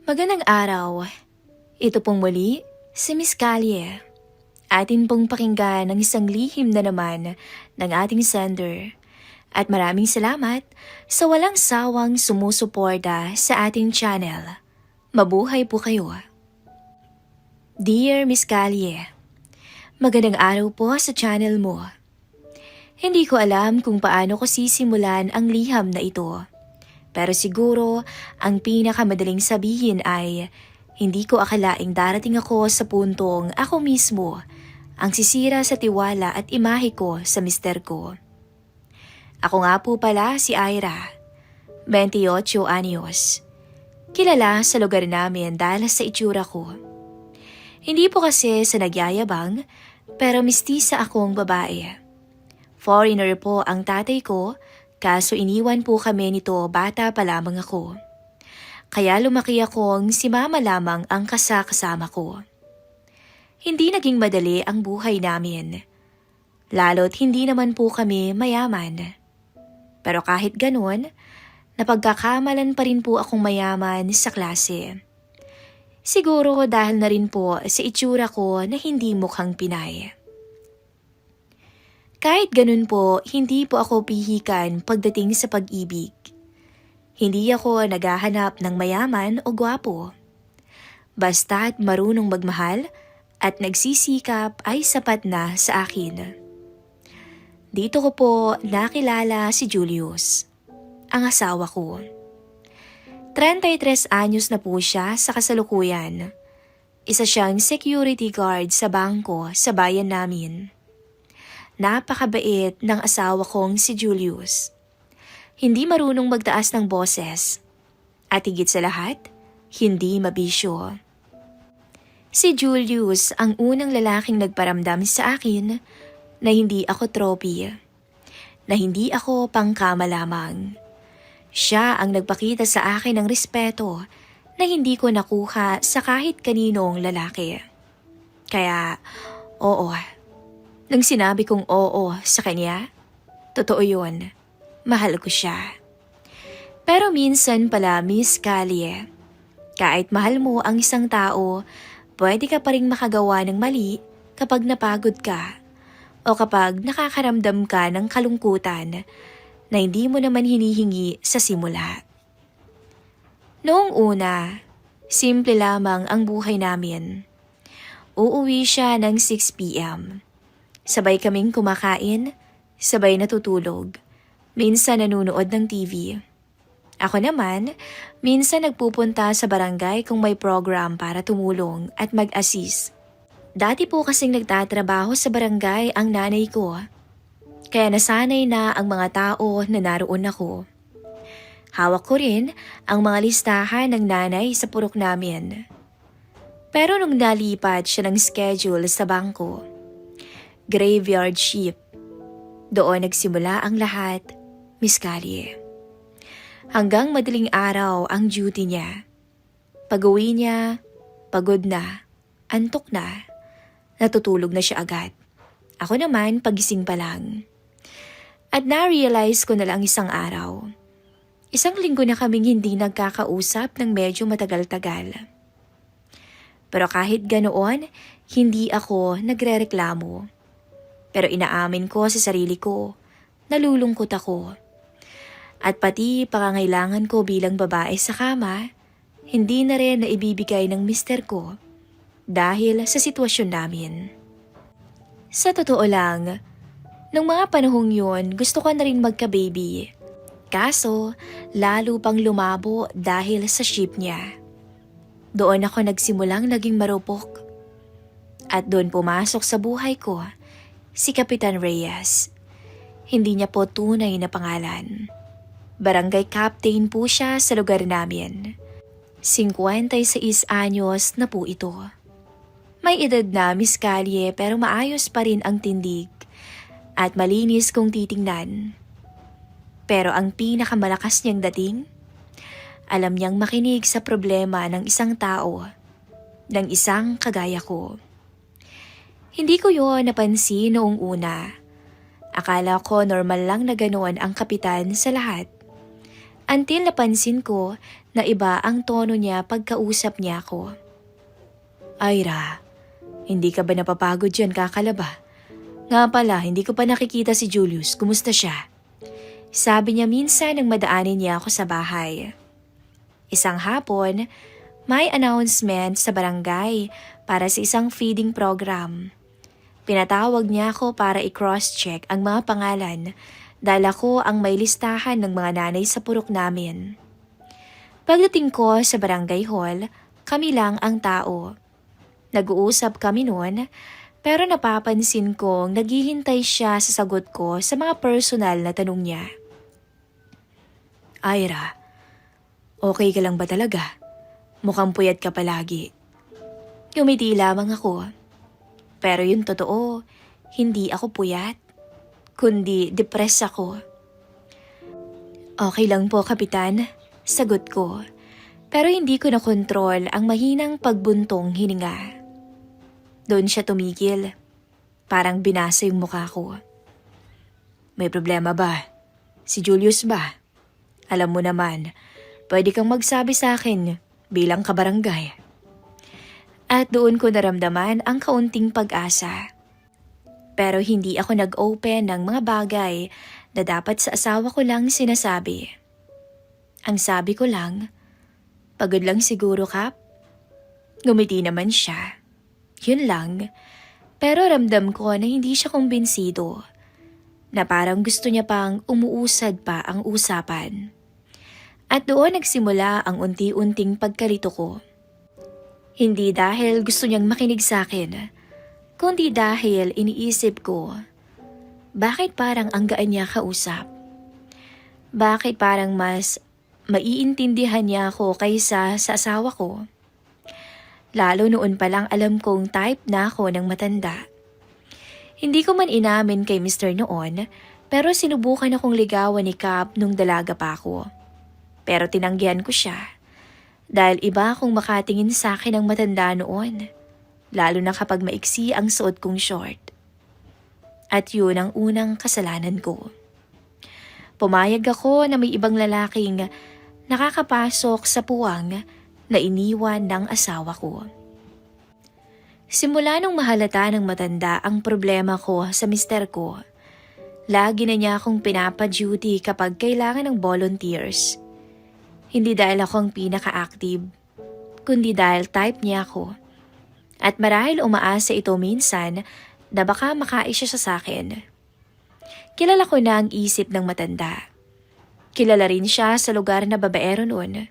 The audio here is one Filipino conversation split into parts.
Magandang araw. Ito pong muli, si Miss Callie. Atin pong pakinggan ng isang lihim na naman ng ating sender. At maraming salamat sa walang sawang sumusuporta sa ating channel. Mabuhay po kayo. Dear Miss Callie, magandang araw po sa channel mo. Hindi ko alam kung paano ko sisimulan ang liham na ito. Pero siguro, ang pinakamadaling sabihin ay, hindi ko akalaing darating ako sa puntong ako mismo ang sisira sa tiwala at imahe ko sa mister ko. Ako nga po pala si Ira, 28 anyos. Kilala sa lugar namin dahil sa itsura ko. Hindi po kasi sa nagyayabang, pero mistisa akong babae. Foreigner po ang tatay ko, kaso iniwan po kami nito bata pa lamang ako. Kaya lumaki akong si mama lamang ang kasama ko. Hindi naging madali ang buhay namin. Lalo't hindi naman po kami mayaman. Pero kahit ganun, napagkakamalan pa rin po akong mayaman sa klase. Siguro dahil na rin po sa itsura ko na hindi mukhang Pinay. Kahit ganun po, hindi po ako pihikan pagdating sa pag-ibig. Hindi ako naghahanap ng mayaman o gwapo. Basta't marunong magmahal at nagsisikap ay sapat na sa akin. Dito ko po nakilala si Julius, ang asawa ko. 33 anyos na po siya sa kasalukuyan. Isa siyang security guard sa bangko sa bayan namin. Napakabait ng asawa kong si Julius. Hindi marunong magtaas ng boses. At higit sa lahat, hindi mabisyo. Si Julius ang unang lalaking nagparamdam sa akin na hindi ako trophy. Na hindi ako pangkama lamang. Siya ang nagpakita sa akin ng respeto na hindi ko nakuha sa kahit kaninong lalaki. Kaya, oo. Nang sinabi kong oo sa kanya, totoo yun. Mahal ko siya. Pero minsan pala, Miss Callie, kahit mahal mo ang isang tao, pwede ka pa rin makagawa ng mali kapag napagod ka o kapag nakakaramdam ka ng kalungkutan na hindi mo naman hinihingi sa simula. Noong una, simple lamang ang buhay namin. Uuwi siya ng 6 p.m. Sabay kaming kumakain, sabay natutulog. Minsan nanunood ng TV. Ako naman, minsan nagpupunta sa barangay kung may program para tumulong at mag-assist. Dati po kasing nagtatrabaho sa barangay ang nanay ko. Kaya nasanay na ang mga tao na naroon ako. Hawak ko rin ang mga listahan ng nanay sa purok namin. Pero nung nalipat siya ng schedule sa bangko, graveyard shift, doon nagsimula ang lahat, Miss Callie. Hanggang madaling araw ang duty niya. Pag-uwi niya, pagod na, antok na, natutulog na siya agad. Ako naman pagising pa lang. At na-realize ko na lang isang araw. Isang linggo na kaming hindi nagkakausap ng medyo matagal-tagal. Pero kahit ganoon, hindi ako nagrereklamo. Pero inaamin ko sa sarili ko, nalulungkot ako. At pati pangangailangan ko bilang babae sa kama, hindi na rin naibibigay ng mister ko dahil sa sitwasyon namin. Sa totoo lang, nung mga panahong yun, gusto ko na rin magka-baby. Kaso, lalo pang lumabo dahil sa ship niya. Doon ako nagsimulang naging marupok. At doon pumasok sa buhay ko si Kapitan Reyes. Hindi niya po tunay na pangalan. Barangay Captain po siya sa lugar namin. 56 anyos na po ito. May edad na, Miss Callie, pero maayos pa rin ang tindig at malinis kung titingnan. Pero ang pinakamalakas niyang dating, alam niyang makinig sa problema ng isang tao, ng isang kagaya ko. Hindi ko yon napansin noong una. Akala ko normal lang na ganoon ang kapitan sa lahat. Until napansin ko na iba ang tono niya pagkausap niya ako. Ira, hindi ka ba napapagod dyan kakalaba? Nga pala, hindi ko pa nakikita si Julius. Kumusta siya? Sabi niya minsan nang madaanin niya ako sa bahay. Isang hapon, may announcement sa barangay para sa isang feeding program. Pinatawag niya ako para i-cross-check ang mga pangalan dahil ako ang may listahan ng mga nanay sa purok namin. Pagdating ko sa barangay hall, kami lang ang tao. Nag-uusap kami noon, pero napapansin kong naghihintay siya sa sagot ko sa mga personal na tanong niya. Ira, okay ka lang ba talaga? Mukhang puyat ka palagi. Umiti lamang ako. Pero yung totoo, hindi ako puyat, kundi depressed ako. Okay lang po, Kapitan. Sagot ko. Pero hindi ko nakontrol ang mahinang pagbuntong hininga. Doon siya tumigil. Parang binasa yung mukha ko. May problema ba? Si Julius ba? Alam mo naman, pwede kang magsabi sa akin bilang kabarangay. At doon ko naramdaman ang kaunting pag-asa. Pero hindi ako nag-open ng mga bagay na dapat sa asawa ko lang sinasabi. Ang sabi ko lang, pagod lang siguro, Kap. Ngumiti naman siya. Yun lang. Pero ramdam ko na hindi siya kumbinsido. Na parang gusto niya pang umuusad pa ang usapan. At doon nagsimula ang unti-unting pagkalito ko. Hindi dahil gusto niyang makinig sa akin, kundi dahil iniisip ko, bakit parang ang gaan niya kausap? Bakit parang mas maiintindihan niya ako kaysa sa asawa ko? Lalo noon pa lang alam kong type na ako ng matanda. Hindi ko man inamin kay Mr. noon, pero sinubukan akong ligawan ni Cap nung dalaga pa ako. Pero tinanggihan ko siya. Dahil iba akong makatingin sa akin ng matanda noon. Lalo na kapag maiksi ang suot kong short. At yun ang unang kasalanan ko. Pumayag ako na may ibang lalaking nakakapasok sa puwang na iniwan ng asawa ko. Simula nung mahalata ng matanda ang problema ko sa mister ko, lagi na niya akong pinapa-duty kapag kailangan ng volunteers. Hindi dahil ako ang pinaka-active, kundi dahil type niya ako. At marahil umaasa ito minsan na baka makaisya siya sa akin. Kilala ko na ang isip ng matanda. Kilala rin siya sa lugar na babaero noon.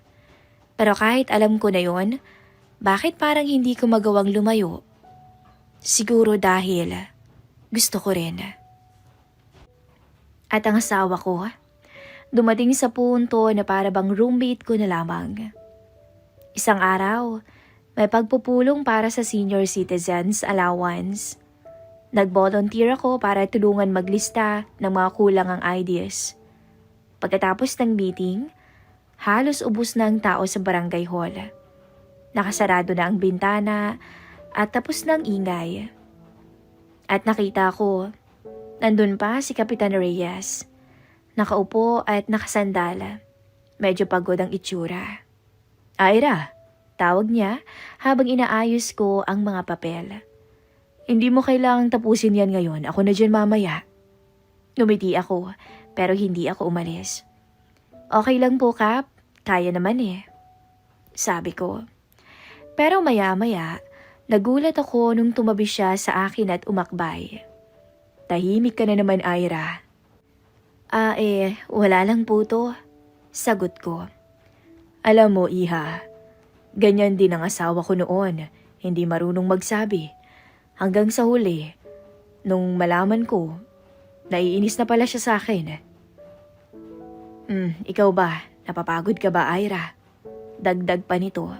Pero kahit alam ko na yon, bakit parang hindi ko magawang lumayo? Siguro dahil gusto ko rin. At ang asawa ko, dumating sa punto na para bang roommate ko na lamang. Isang araw, may pagpupulong para sa senior citizens allowance. Nag-volunteer ako para tulungan maglista ng mga kulang ang IDs. Pagkatapos ng meeting, halos ubos na ang tao sa barangay hall. Nakasarado na ang bintana at tapos ng ingay. At nakita ko, nandun pa si Kapitan Reyes. Nakaupo at nakasandala. Medyo pagod ang itsura. Ira, tawag niya habang inaayos ko ang mga papel. Hindi mo kailangang tapusin yan ngayon. Ako na dyan mamaya. Ngumiti ako, pero hindi ako umalis. Okay lang po, Kap. Kaya naman eh. Sabi ko. Pero maya-maya, nagulat ako nung tumabi siya sa akin at umakbay. Tahimik ka na naman, Ira. Wala lang po to. Sagot ko. Alam mo, Iha, ganyan din ang asawa ko noon. Hindi marunong magsabi. Hanggang sa huli, nung malaman ko, naiinis na pala siya sa akin. Ikaw ba? Napapagod ka ba, Ira? Dagdag pa nito.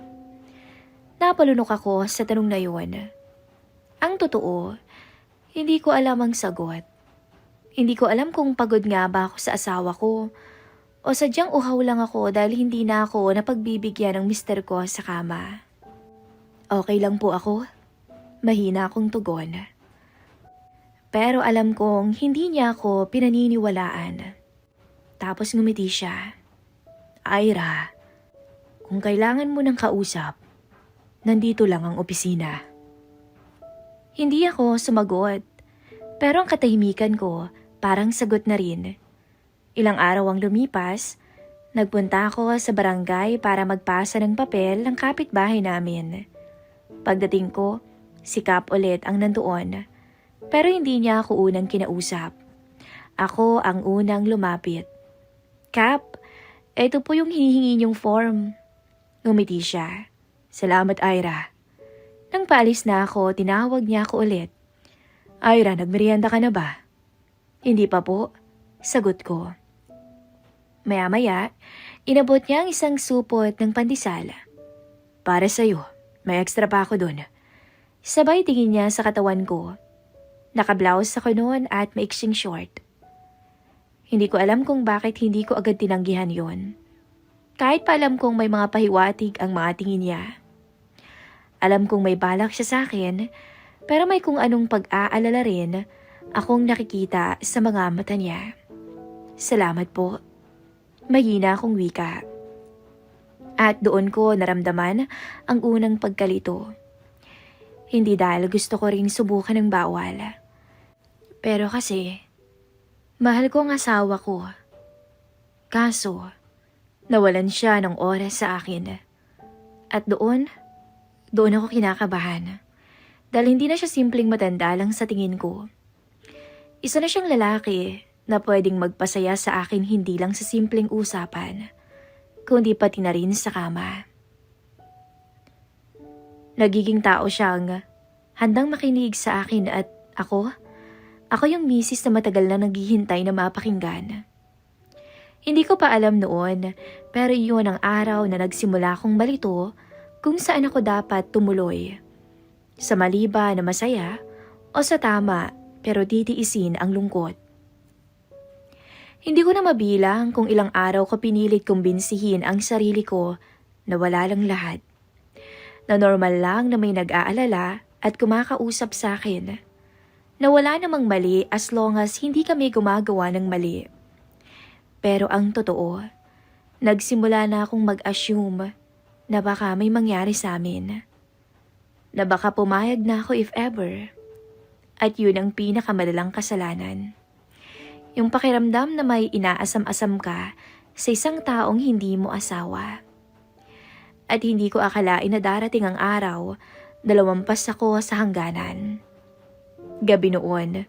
Napalunok ako sa tanong na yun. Ang totoo, hindi ko alam ang sagot. Hindi ko alam kung pagod nga ba ako sa asawa ko o sadyang uhaw lang ako dahil hindi na ako napagbibigyan ng mister ko sa kama. Okay lang po ako. Mahina akong tugon. Pero alam kong hindi niya ako pinaniniwalaan. Tapos ngumiti siya. Ira, kung kailangan mo ng kausap, nandito lang ang opisina. Hindi ako sumagot, pero ang katahimikan ko parang sagot na rin. Ilang araw ang lumipas, nagpunta ako sa barangay para magpasa ng papel ng kapitbahay namin. Pagdating ko, si Cap ulit ang nandoon, pero hindi niya ako unang kinausap. Ako ang unang lumapit. Cap, ito po yung hinihingi niyong form. Ngumiti siya. Salamat, Ira. Nang paalis na ako, tinawag niya ako ulit. Ira, nagmerienda ka na ba? Hindi pa po, sagot ko. Maya-maya, inabot niya ang isang supot ng pandesal. Para sa'yo, may extra pa ako dun. Sabay tingin niya sa katawan ko. Naka-blouse ako noon at maiksing short. Hindi ko alam kung bakit hindi ko agad tinanggihan yon. Kahit pa alam kong may mga pahiwatig ang mga tingin niya. Alam kong may balak siya sa akin, pero may kung anong pag-aalala rin akong nakikita sa mga mata niya. Salamat po. Mahina akong wika. At doon ko naramdaman ang unang pagkalito. Hindi dahil gusto ko rin subukan ng bawal. Pero kasi, mahal ko ang asawa ko. Kaso, nawalan siya ng oras sa akin. At doon ako kinakabahan. Dahil hindi na siya simpleng matanda lang sa tingin ko. Isa na siyang lalaki na pwedeng magpasaya sa akin hindi lang sa simpleng usapan, kundi pati na rin sa kama. Nagiging tao siyang handang makinig sa akin at ako yung misis na matagal na naghihintay na mapakinggan. Hindi ko pa alam noon, pero iyon ang araw na nagsimula akong malito kung saan ako dapat tumuloy. Sa mali ba na masaya o sa tama pero titiisin ang lungkot. Hindi ko na mabilang kung ilang araw ko pinilit kumbinsihin ang sarili ko na wala lang lahat. Na normal lang na may nag-aalala at kumakausap sa akin. Na wala namang mali as long as hindi kami gumagawa ng mali. Pero ang totoo, nagsimula na akong mag-assume na baka may mangyari sa amin. Na baka pumayag na ako if ever. At yun ang pinakamadalang kasalanan. Yung pakiramdam na may inaasam-asam ka sa isang taong hindi mo asawa. At hindi ko akalain na darating ang araw na lumampas ako sa hangganan. Gabi noon,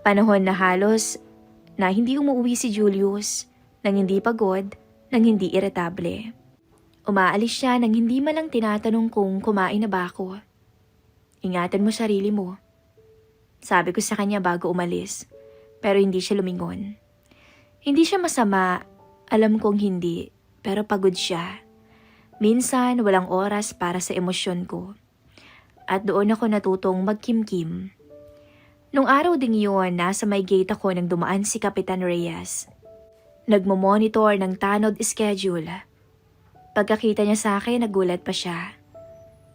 panahon na halos na hindi umuwi si Julius, nang hindi pagod, nang hindi iritable. Umaalis siya nang hindi malang tinatanong kung kumain na ba ako. Ingatan mo sarili mo. Sabi ko sa kanya bago umalis, pero hindi siya lumingon. Hindi siya masama, alam kong hindi, pero pagod siya. Minsan walang oras para sa emosyon ko. At doon ako natutong magkimkim. Nung araw ding yun, nasa may gate ako nang dumaan si Kapitan Reyes. Nagmo-monitor ng tanod schedule. Pagkakita niya sa akin, nagulat pa siya.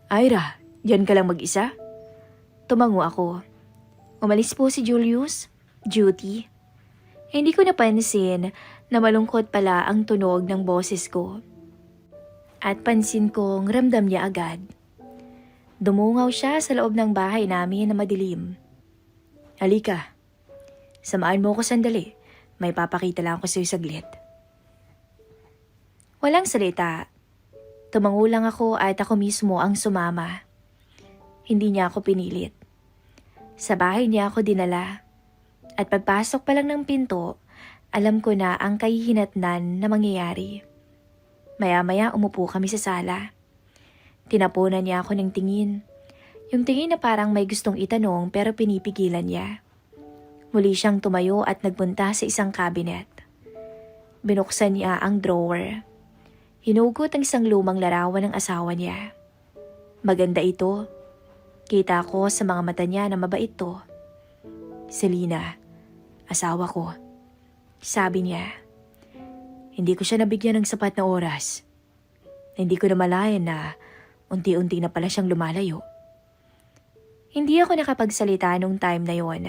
Ira, diyan ka lang mag-isa? Tumango ako. Umalis po si Julius. Duty. Hindi ko napansin na malungkot pala ang tunog ng boses ko. At pansin kong ramdam niya agad. Dumungaw siya sa loob ng bahay namin na madilim. Halika. Samahan mo ko sandali. May papakita lang ako sa'yo saglit. Walang salita. Tumango lang ako at ako mismo ang sumama. Hindi niya ako pinilit. Sa bahay niya ako dinala. At pagpasok pa lang ng pinto, alam ko na ang kahihinatnan na mangyayari. Maya-maya umupo kami sa sala. Tinapunan niya ako ng tingin. Yung tingin na parang may gustong itanong pero pinipigilan niya. Muli siyang tumayo at nagpunta sa isang cabinet. Binuksan niya ang drawer. Hinugot ang isang lumang larawan ng asawa niya. Maganda ito. Kita ko sa mga mata niya na mabait to. Selena, asawa ko. Sabi niya. Hindi ko siya nabigyan ng sapat na oras. Hindi ko namalayan na unti-unti na pala siyang lumalayo. Hindi ako nakapagsalita nung time na yon.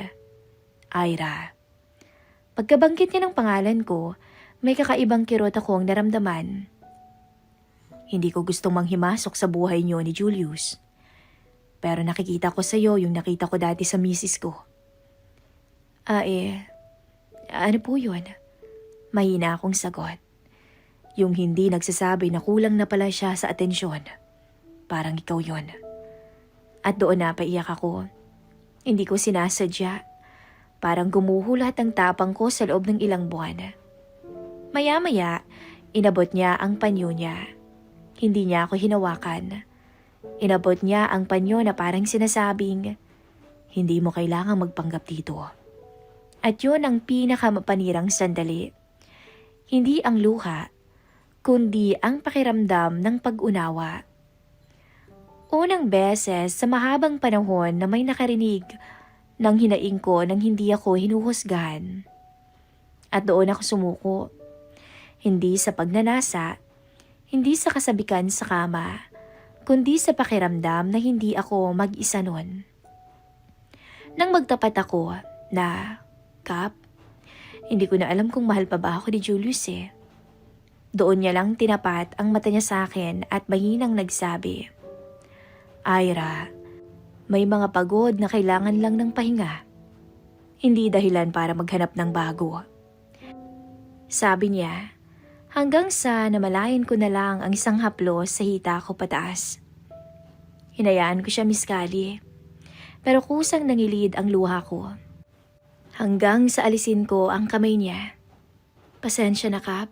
Ira. Pagkabanggit niya ng pangalan ko, May kakaibang kirot akong naramdaman. Hindi ko gustong manghimasok sa buhay niyo ni Julius. Pero nakikita ko sa iyo yung nakita ko dati sa misis ko. Ano po yun? Mahina akong sagot. Yung hindi nagsasabi na kulang na pala siya sa atensyon. Parang ikaw yun. At doon napaiyak ako. Hindi ko sinasadya. Parang gumuhulat ang tapang ko sa loob ng ilang buwan. Maya-maya, inabot niya ang panyo niya. Hindi niya ako hinawakan. Inabot niya ang panyo na parang sinasabing, hindi mo kailangang magpanggap dito. At yun ang pinakamapanirang sandali. Hindi ang luha, kundi ang pakiramdam ng pag-unawa. Unang beses sa mahabang panahon na may nakarinig ng hinaing ko nang hindi ako hinuhusgahan. At doon ako sumuko. Hindi sa pagnanasa, hindi sa kasabikan sa kama, kundi sa pakiramdam na hindi ako mag-isa nun. Nang magtapat ako na, Kap, hindi ko na alam kung mahal pa ba ako ni Julius eh. Doon niya lang tinapat ang mata niya sa akin at mahinang nagsabi, Ira, may mga pagod na kailangan lang ng pahinga. Hindi dahilan para maghanap ng bago. Sabi niya, hanggang sa namalayan ko na lang ang isang haplos sa hita ko pataas. Hinayaan ko siya miskali, pero kusang nangilid ang luha ko. Hanggang sa alisin ko ang kamay niya. Pasensya na, Kap.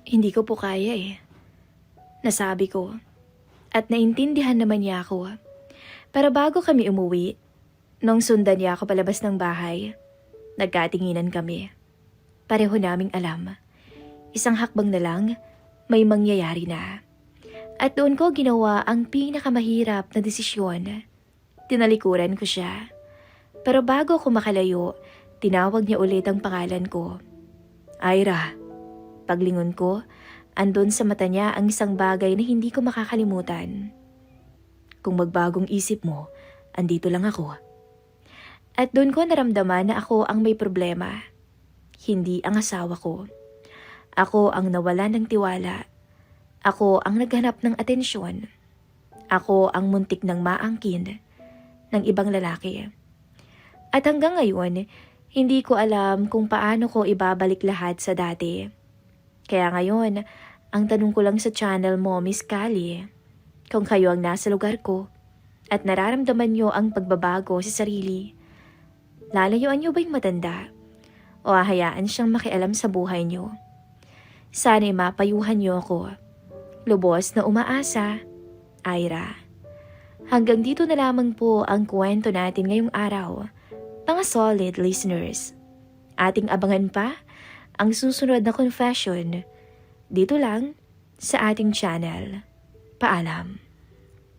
Hindi ko po kaya eh. Nasabi ko. At naintindihan naman niya ako. Pero bago kami umuwi, nung sundan niya ako palabas ng bahay, nagkatinginan kami. Pareho naming alam. Isang hakbang na lang, may mangyayari na. At doon ko ginawa ang pinakamahirap na desisyon. Tinalikuran ko siya. Pero bago ko makalayo, tinawag niya ulit ang pangalan ko. Ira. Paglingon ko, andun sa mata niya ang isang bagay na hindi ko makakalimutan. Kung magbagong isip mo, andito lang ako. At doon ko naramdaman na ako ang may problema. Hindi ang asawa ko. Ako ang nawalan ng tiwala. Ako ang naghanap ng atensyon. Ako ang muntik ng maangkin ng ibang lalaki. At hanggang ngayon, hindi ko alam kung paano ko ibabalik lahat sa dati. Kaya ngayon, ang tanong ko lang sa channel mo, Miss Kali, kung kayo ang nasa lugar ko at nararamdaman nyo ang pagbabago sa sarili, lalayuan nyo ba yung matanda o hahayaan siyang makialam sa buhay nyo? Sana'y mapayuhan nyo ako. Lubos na umaasa, Ira. Hanggang dito na lamang po ang kwento natin ngayong araw, mga solid listeners. Ating abangan pa ang susunod na confession dito lang sa ating channel. Paalam.